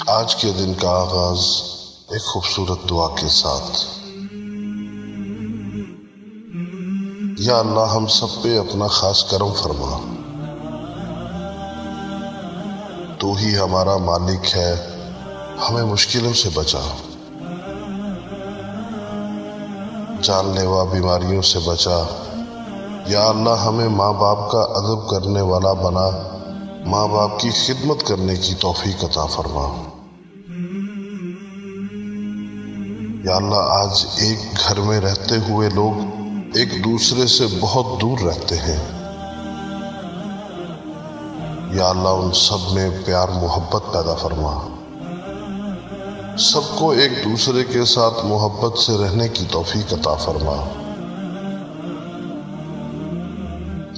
آج کے دن کا آغاز ایک خوبصورت دعا کے ساتھ۔ یا اللہ ہم سب پہ اپنا خاص کرم فرما، تو ہی ہمارا مالک ہے، ہمیں مشکلوں سے بچا، جان لیوا بیماریوں سے بچا۔ یا اللہ ہمیں ماں باپ کا ادب کرنے والا بنا، ماں باپ کی خدمت کرنے کی توفیق عطا فرما۔ یا اللہ آج ایک گھر میں رہتے ہوئے لوگ ایک دوسرے سے بہت دور رہتے ہیں، یا اللہ ان سب میں پیار محبت پیدا فرما، سب کو ایک دوسرے کے ساتھ محبت سے رہنے کی توفیق عطا فرما۔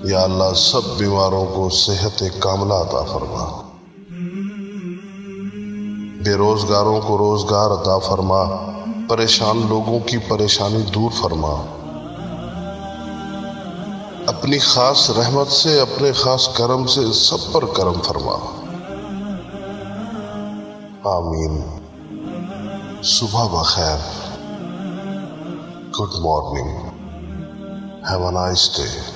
یا اللہ سب بیماروں کو صحت کاملہ عطا فرما، بے روزگاروں کو روزگار عطا فرما، پریشان لوگوں کی پریشانی دور فرما، اپنی خاص رحمت سے اپنے خاص کرم سے سب پر کرم فرما۔ آمین۔ صبح بخیر۔ Good morning. Have a nice day.